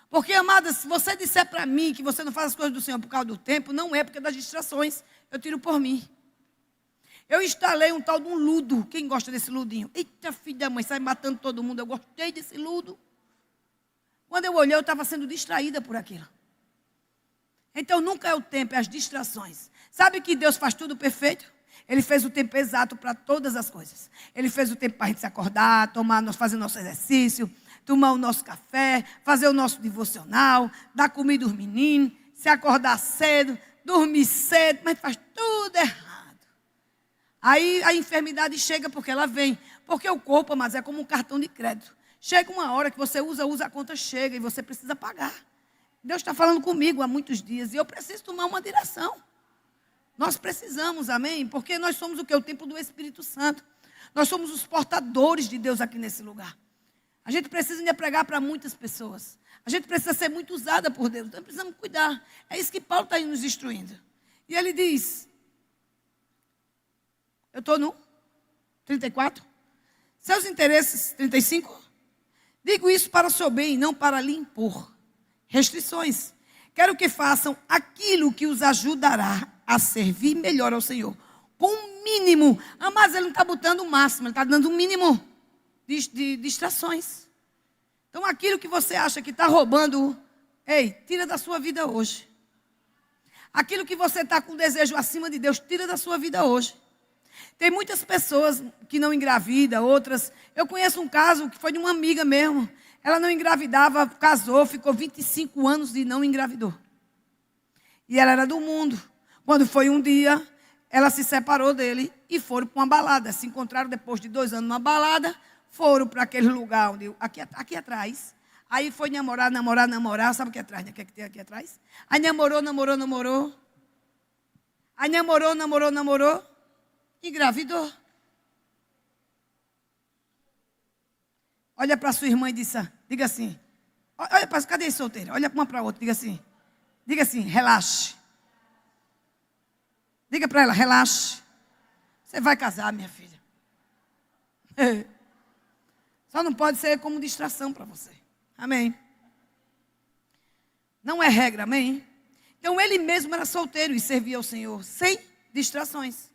Porque, amadas, se você disser para mim que você não faz as coisas do Senhor por causa do tempo, não é porque das distrações. Eu tiro por mim. Eu instalei um tal de um ludo. Quem gosta desse ludinho? Eita, filha da mãe, sai matando todo mundo. Eu gostei desse ludo. Quando eu olhei, eu estava sendo distraída por aquilo. Então, nunca é o tempo, é as distrações. Sabe que Deus faz tudo perfeito? Ele fez o tempo exato para todas as coisas. Ele fez o tempo para a gente se acordar, fazer nosso exercício, tomar o nosso café, fazer o nosso devocional, dar comida aos meninos, se acordar cedo, dormir cedo, mas faz tudo errado. Aí a enfermidade chega porque ela vem. Porque o corpo, mas é como um cartão de crédito. Chega uma hora que você usa, a conta chega e você precisa pagar. Deus está falando comigo há muitos dias e eu preciso tomar uma direção. Nós precisamos, amém? Porque nós somos o que? O templo do Espírito Santo. Nós somos os portadores de Deus aqui nesse lugar. A gente precisa ainda pregar para muitas pessoas. A gente precisa ser muito usada por Deus. Então precisamos cuidar. É isso que Paulo está aí nos instruindo. E ele diz... Eu estou no 34. Seus interesses, 35. Digo isso para o seu bem, não para lhe impor restrições. Quero que façam aquilo que os ajudará a servir melhor ao Senhor. Com o mínimo. Mas ele não está botando o máximo, ele está dando um mínimo de distrações. Então aquilo que você acha que está roubando, ei, tira da sua vida hoje. Aquilo que você está com desejo acima de Deus, tira da sua vida hoje. Tem muitas pessoas que não engravidam, outras... Eu conheço um caso que foi de uma amiga mesmo. Ela não engravidava, casou, ficou 25 anos e não engravidou. E ela era do mundo. Quando foi um dia, ela se separou dele e foram para uma balada. Se encontraram depois de 2 anos numa balada, foram para aquele lugar onde... Aqui atrás. Aí foi namorar. Sabe o que é atrás? O que tem aqui atrás? Aí namorou. Aí namorou. Engravidou. Olha para sua irmã e diga assim. Olha para, cadê esse solteiro? Olha uma para a outra, diga assim, relaxe. Diga para ela, relaxe. Você vai casar, minha filha. Só não pode ser como distração para você. Amém. Não é regra, amém? Então ele mesmo era solteiro e servia ao Senhor sem distrações.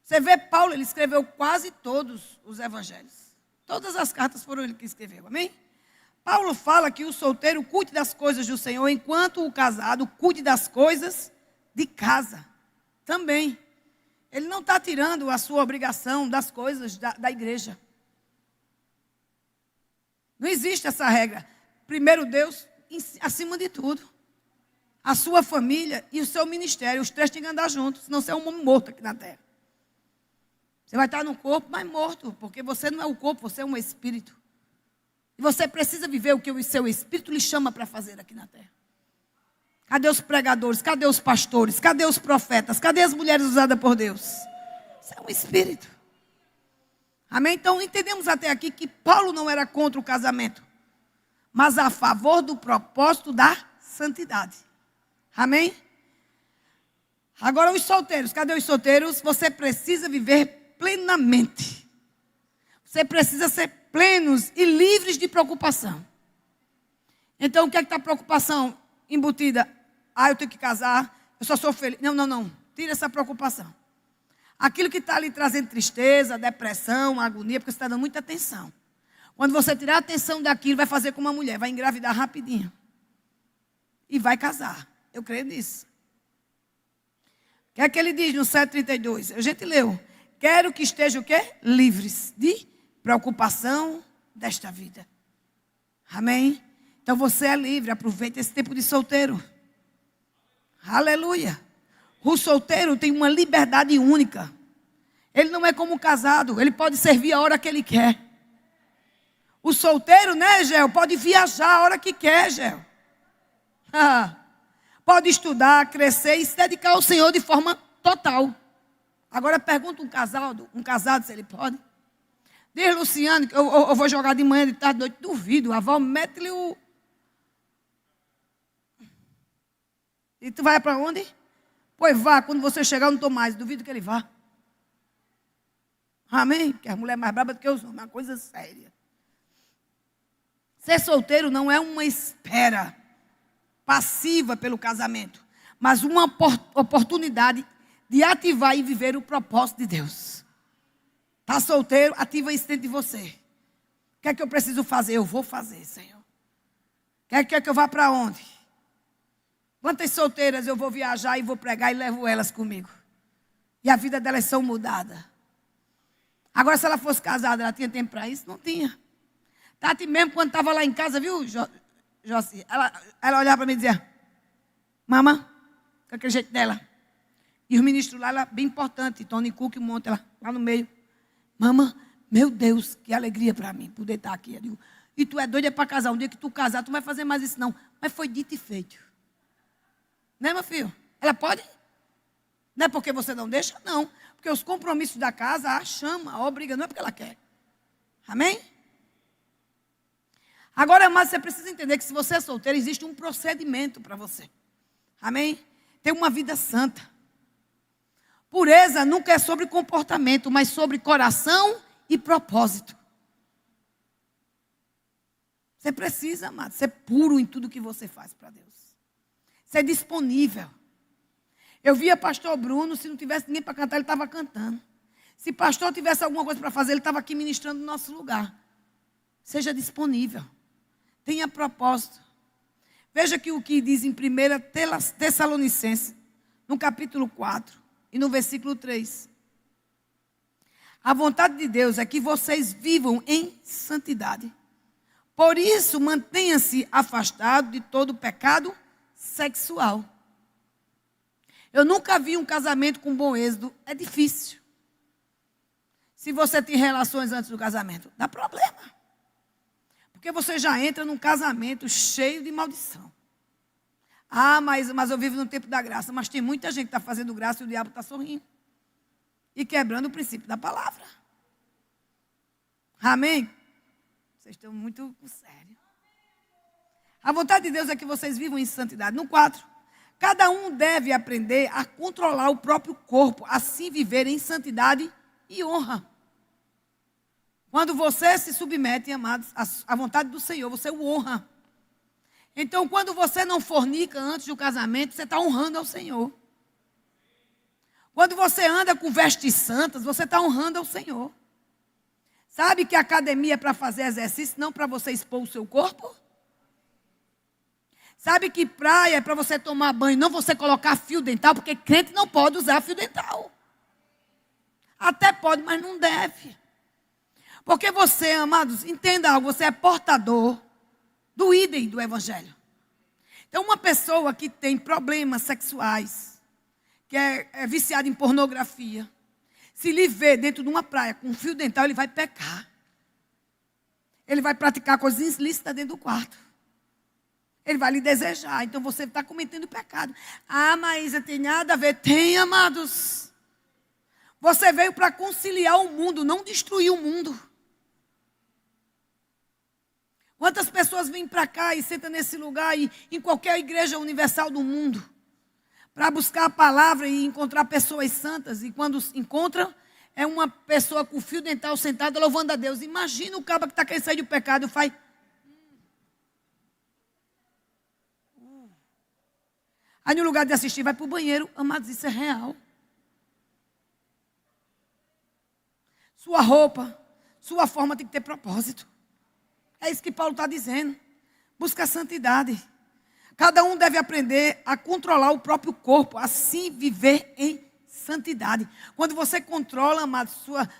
Você vê Paulo, ele escreveu quase todos os evangelhos. Todas as cartas foram ele que escreveu, amém? Paulo fala que o solteiro cuide das coisas do Senhor, enquanto o casado cuide das coisas de casa. Também. Ele não está tirando a sua obrigação das coisas da igreja. Não existe essa regra. Primeiro Deus, acima de tudo. A sua família e o seu ministério. Os 3 têm que andar juntos, senão você é um homem morto aqui na terra. Você vai estar no corpo, mas morto, porque você não é o corpo, você é um espírito. E você precisa viver o que o seu espírito lhe chama para fazer aqui na terra. Cadê os pregadores? Cadê os pastores? Cadê os profetas? Cadê as mulheres usadas por Deus? Você é um espírito. Amém? Então entendemos até aqui que Paulo não era contra o casamento, mas a favor do propósito da santidade. Amém? Agora os solteiros. Cadê os solteiros? Você precisa viver plenamente. Você precisa ser plenos e livres de preocupação. Então, o que é que está a preocupação embutida? Eu tenho que casar, eu só sou feliz. Não. Tira essa preocupação. Aquilo que está ali trazendo tristeza, depressão, agonia, porque você está dando muita atenção. Quando você tirar a atenção daquilo, vai fazer como uma mulher, vai engravidar rapidinho. E vai casar. Eu creio nisso. O que é que ele diz no 7,32? A gente leu. Quero que estejam o quê? Livres de preocupação desta vida. Amém? Então você é livre, aproveite esse tempo de solteiro. Aleluia. O solteiro tem uma liberdade única. Ele não é como o casado, ele pode servir a hora que ele quer. O solteiro, né, Gel, pode viajar a hora que quer, Gel. Pode estudar, crescer e se dedicar ao Senhor de forma total. Agora pergunta um casado se ele pode. Diz, Luciano, que eu vou jogar de manhã, de tarde, de noite. Duvido, a avó mete-lhe o... E tu vai para onde? Pois vá, quando você chegar eu não estou mais. Duvido que ele vá. Amém? Porque a mulher é mais braba do que os homens. É uma coisa séria. Ser solteiro não é uma espera passiva pelo casamento, mas uma oportunidade de ativar e viver o propósito de Deus. Está solteiro? Ativa isso dentro de você. O que é que eu preciso fazer? Eu vou fazer, Senhor. Quer que eu vá para onde? Quantas solteiras eu vou viajar e vou pregar e levo elas comigo? E a vida delas são mudadas. Agora, se ela fosse casada, ela tinha tempo para isso? Não tinha. Tati mesmo, quando estava lá em casa, viu, Josi? Ela olhava para mim e dizia, mama, com aquele jeito dela. E os ministros lá, ela, bem importante, Tony Cook, um monte lá no meio. Mama, meu Deus, que alegria para mim poder estar aqui. Eu digo, e tu é doida para casar? Um dia que tu casar, tu não vai fazer mais isso não. Mas foi dito e feito. Né, meu filho? Ela pode? Não é porque você não deixa? Não. Porque os compromissos da casa a chama, a obriga, não é porque ela quer. Amém? Agora, mas você precisa entender que se você é solteiro, existe um procedimento para você. Amém? Tem uma vida santa. Pureza nunca é sobre comportamento, mas sobre coração e propósito. Você precisa, amado, ser puro em tudo que você faz para Deus. Ser disponível. Eu via pastor Bruno, se não tivesse ninguém para cantar, ele estava cantando. Se pastor tivesse alguma coisa para fazer, ele estava aqui ministrando no nosso lugar. Seja disponível. Tenha propósito. Veja que o que diz em 1 Tessalonicenses, no capítulo 4 e no versículo 3. A vontade de Deus é que vocês vivam em santidade. Por isso, mantenha-se afastado de todo pecado sexual. Eu nunca vi um casamento com bom êxito. É difícil. Se você tem relações antes do casamento, dá problema. Porque você já entra num casamento cheio de maldição. Ah, mas eu vivo no tempo da graça. Mas tem muita gente que está fazendo graça e o diabo está sorrindo. E quebrando o princípio da palavra. Amém? Vocês estão muito sérios. A vontade de Deus é que vocês vivam em santidade. No 4. Cada um deve aprender a controlar o próprio corpo. Assim viver em santidade e honra. Quando você se submete, amados, à vontade do Senhor, você o honra. Então, quando você não fornica antes do casamento, você está honrando ao Senhor. Quando você anda com vestes santas, você está honrando ao Senhor. Sabe que a academia é para fazer exercício, não para você expor o seu corpo? Sabe que praia é para você tomar banho, não você colocar fio dental, porque crente não pode usar fio dental. Até pode, mas não deve. Porque você, amados, entenda algo, você é portador do idem do Evangelho. Então, uma pessoa que tem problemas sexuais, que é viciada em pornografia, se lhe vê dentro de uma praia com um fio dental, ele vai pecar. Ele vai praticar coisas ilícitas dentro do quarto. Ele vai lhe desejar. Então, você está cometendo pecado. Ah, mas tem nada a ver. Tem, amados. Você veio para conciliar o mundo, não destruir o mundo. Quantas pessoas vêm para cá e sentam nesse lugar e em qualquer igreja universal do mundo para buscar a palavra e encontrar pessoas santas, e quando encontram é uma pessoa com fio dental sentada louvando a Deus. Imagina o cara que está querendo sair do pecado e faz... Aí no lugar de assistir vai para o banheiro. Amados, isso é real. Sua roupa, sua forma tem que ter propósito. É isso que Paulo está dizendo. Busca a santidade. Cada um deve aprender a controlar o próprio corpo, assim viver em santidade. Quando você controla, amado,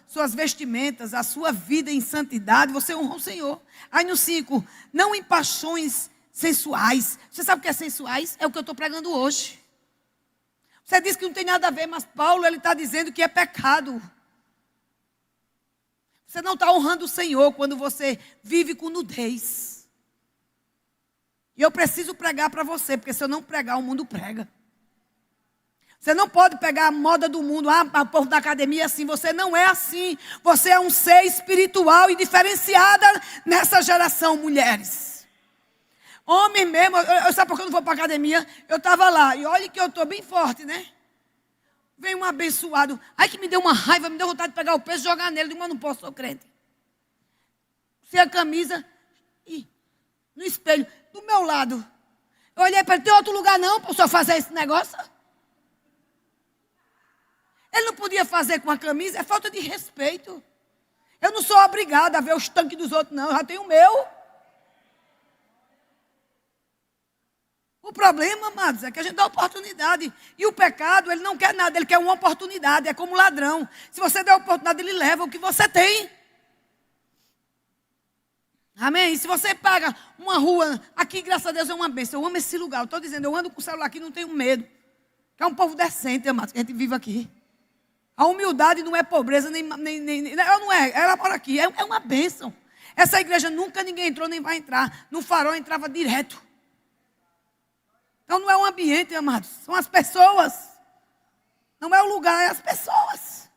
suas vestimentas, a sua vida em santidade, você honra o Senhor. Aí no 5, não em paixões sensuais. Você sabe o que é sensuais? É o que eu estou pregando hoje. Você diz que não tem nada a ver, mas Paulo ele está dizendo que é pecado. Você não está honrando o Senhor quando você vive com nudez. E eu preciso pregar para você, porque se eu não pregar, o mundo prega. Você não pode pegar a moda do mundo, o povo da academia é assim. Você não é assim. Você é um ser espiritual e diferenciada nessa geração, mulheres. Homem mesmo, sabe por que eu não vou para a academia? Eu estava lá, e olha que eu estou bem forte, né? Vem um abençoado. Ai, que me deu uma raiva, me deu vontade de pegar o peso e jogar nele. Eu digo, mas não posso, sou crente. Sem a camisa, e no espelho, do meu lado. Eu olhei para ele, tem outro lugar não para o senhor fazer esse negócio? Ele não podia fazer com a camisa, é falta de respeito. Eu não sou obrigada a ver os tanques dos outros, não. Eu já tenho o meu. O problema, amados, é que a gente dá oportunidade. E o pecado, ele não quer nada, ele quer uma oportunidade. É como ladrão. Se você der a oportunidade, ele leva o que você tem. Amém? Se você paga uma rua, aqui, graças a Deus, é uma bênção. Eu amo esse lugar. Eu estou dizendo, eu ando com o celular aqui, não tenho medo. Que é um povo decente, amados, que a gente vive aqui. A humildade não é pobreza, nem ela não é, ela mora aqui. É uma bênção. Essa igreja nunca ninguém entrou, nem vai entrar. No Farol entrava direto. Então não é um ambiente, amados, são as pessoas. Não é o lugar, é as pessoas.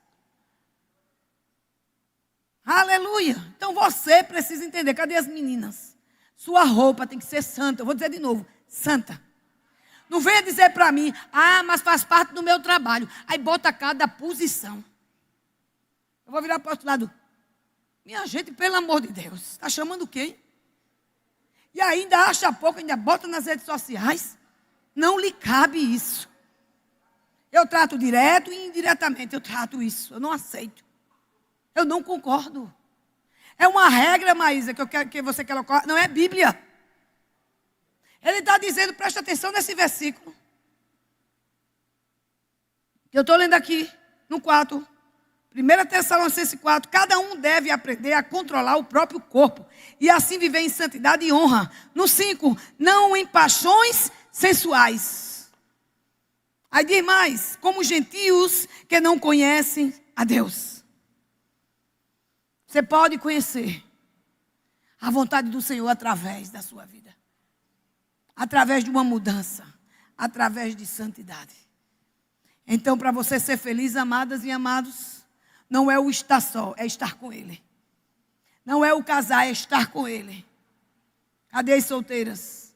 Aleluia. Então você precisa entender, cadê as meninas? Sua roupa tem que ser santa. Eu vou dizer de novo, santa. Não venha dizer para mim, mas faz parte do meu trabalho. Aí bota cada posição. Eu vou virar para o outro lado. Minha gente, pelo amor de Deus, está chamando quem? E ainda acha pouco, ainda bota nas redes sociais. Não lhe cabe isso. Eu trato direto e indiretamente, eu trato isso. Eu não aceito. Eu não concordo. É uma regra, Maísa, que eu quero que você coloque. Não é Bíblia. Ele está dizendo, presta atenção nesse versículo. Que eu estou lendo aqui, no 4. 1 Tessalonicenses 4. Cada um deve aprender a controlar o próprio corpo. E assim viver em santidade e honra. No 5. Não em paixões sensuais. Aí diz mais, como gentios que não conhecem a Deus. Você pode conhecer a vontade do Senhor através da sua vida. Através de uma mudança. Através de santidade. Então, para você ser feliz, amadas e amados, não é o estar só, é estar com Ele. Não é o casar, é estar com Ele. Cadê as solteiras?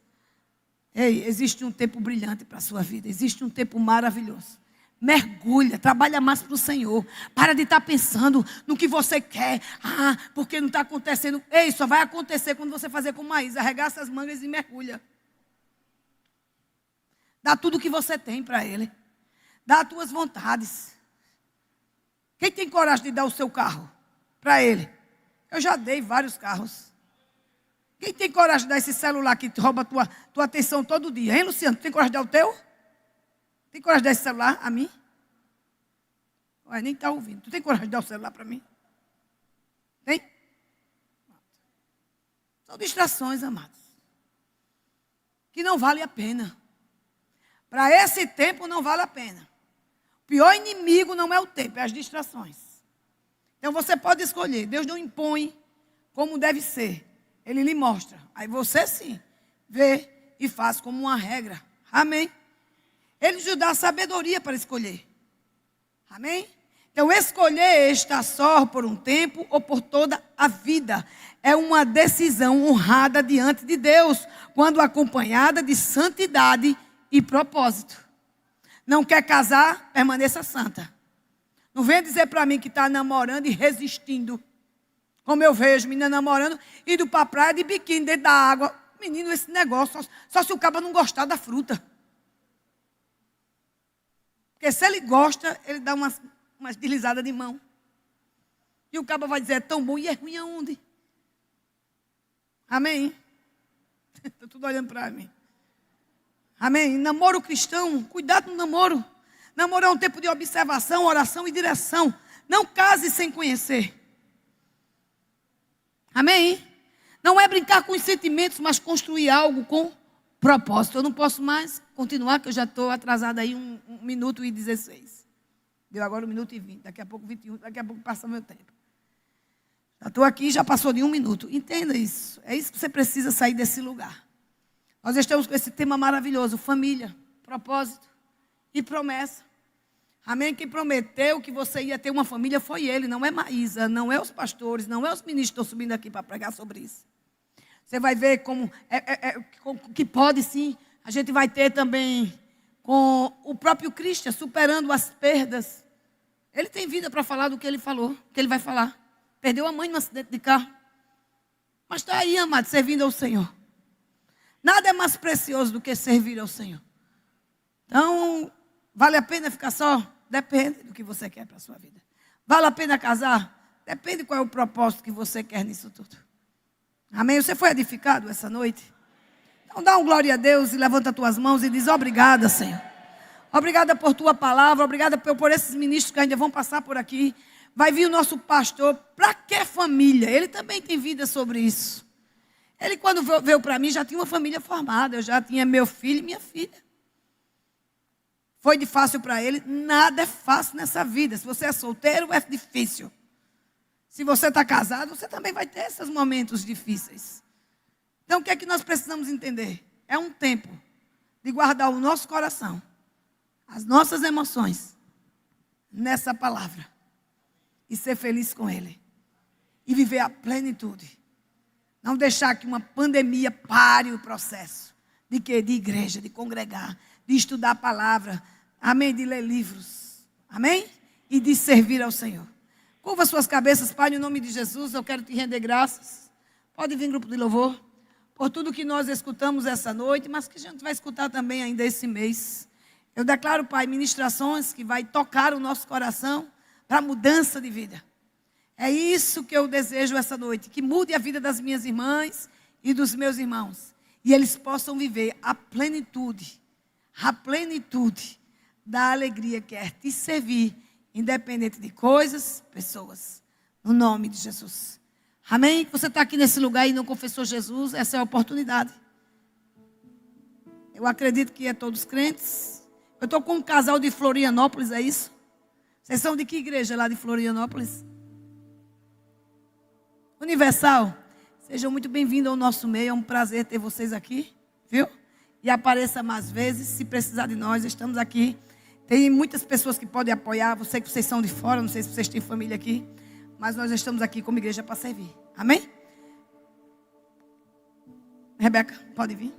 Ei, existe um tempo brilhante para a sua vida. Existe um tempo maravilhoso. Mergulha, trabalha mais para o Senhor. Para de estar pensando no que você quer. Porque não está acontecendo. Ei, só vai acontecer quando você fazer como Maísa. Arregaça as mangas e mergulha. Dá tudo o que você tem para Ele. Dá as tuas vontades. Quem tem coragem de dar o seu carro para Ele? Eu já dei vários carros. Quem tem coragem de dar esse celular que rouba a tua atenção todo dia? Hein, Luciano? Tem coragem de dar o teu? Tem coragem de dar esse celular a mim? Ué, nem está ouvindo. Tu tem coragem de dar o celular para mim? Tem? São distrações, amados. Que não vale a pena. Para esse tempo não vale a pena. O pior inimigo não é o tempo, é as distrações. Então você pode escolher. Deus não impõe como deve ser. Ele lhe mostra. Aí você sim vê e faz como uma regra. Amém? Ele te dá sabedoria para escolher. Amém? Então escolher é estar só por um tempo ou por toda a vida. É uma decisão honrada diante de Deus. Quando acompanhada de santidade e propósito. Não quer casar? Permaneça santa. Não venha dizer para mim que está namorando e resistindo. Como eu vejo menina namorando, indo para a praia de biquíni dentro da água. Menino, esse negócio, só se o cabo não gostar da fruta. Porque se ele gosta, ele dá umas deslizadas de mão. E o cabo vai dizer, é tão bom, e é ruim aonde? Amém? Está tudo olhando para mim. Amém? Namoro cristão, cuidado no namoro. Namoro é um tempo de observação, oração e direção. Não case sem conhecer. Amém? Não é brincar com os sentimentos, mas construir algo com propósito. Eu não posso mais continuar, que eu já estou atrasada aí 1 minuto e 16. Deu agora 1 minuto e 20. Daqui a pouco 21. Daqui a pouco passa o meu tempo. Já estou aqui, já passou de 1 minuto. Entenda isso. É isso que você precisa sair desse lugar. Nós estamos com esse tema maravilhoso. Família, propósito e promessa. Amém? Quem prometeu que você ia ter uma família foi ele. Não é Maísa, não é os pastores, não é os ministros que estão subindo aqui para pregar sobre isso. Você vai ver como que pode sim. A gente vai ter também com o próprio Cristo superando as perdas. Ele tem vida para falar do que ele falou, que ele vai falar. Perdeu a mãe num acidente de carro. Mas está aí, amado, servindo ao Senhor. Nada é mais precioso do que servir ao Senhor. Então, vale a pena ficar só? Depende do que você quer para a sua vida. Vale a pena casar? Depende qual é o propósito que você quer nisso tudo. Amém? Você foi edificado essa noite? Então dá um glória a Deus e levanta as tuas mãos e diz: obrigada, Senhor. Obrigada por tua palavra, obrigada por esses ministros que ainda vão passar por aqui. Vai vir o nosso pastor. Para que família? Ele também tem vida sobre isso. Ele, quando veio para mim, já tinha uma família formada. Eu já tinha meu filho e minha filha. Foi de fácil para ele? Nada é fácil nessa vida. Se você é solteiro, é difícil. Se você está casado, você também vai ter esses momentos difíceis. Então, o que é que nós precisamos entender? É um tempo de guardar o nosso coração, as nossas emoções, nessa palavra. E ser feliz com ele. E viver a plenitude. Não deixar que uma pandemia pare o processo. De quê? De igreja, de congregar, de estudar a palavra. Amém? De ler livros. Amém? E de servir ao Senhor. Curva suas cabeças, Pai, no nome de Jesus. Eu quero te render graças. Pode vir, grupo de louvor. Por tudo que nós escutamos essa noite, mas que a gente vai escutar também ainda esse mês. Eu declaro, Pai, ministrações que vai tocar o nosso coração para mudança de vida. É isso que eu desejo essa noite. Que mude a vida das minhas irmãs e dos meus irmãos. E eles possam viver a plenitude da alegria que é te servir, independente de coisas, pessoas. No nome de Jesus. Amém? Você está aqui nesse lugar e não confessou Jesus, essa é a oportunidade. Eu acredito que é todos crentes. Eu estou com um casal de Florianópolis, é isso? Vocês são de que igreja lá de Florianópolis? Universal. Sejam muito bem-vindos ao nosso meio. É um prazer ter vocês aqui, viu? E apareça mais vezes, se precisar de nós, estamos aqui. Tem muitas pessoas que podem apoiar. Eu sei que vocês são de fora, não sei se vocês têm família aqui. Mas nós estamos aqui como igreja para servir. Amém? Rebeca, pode vir.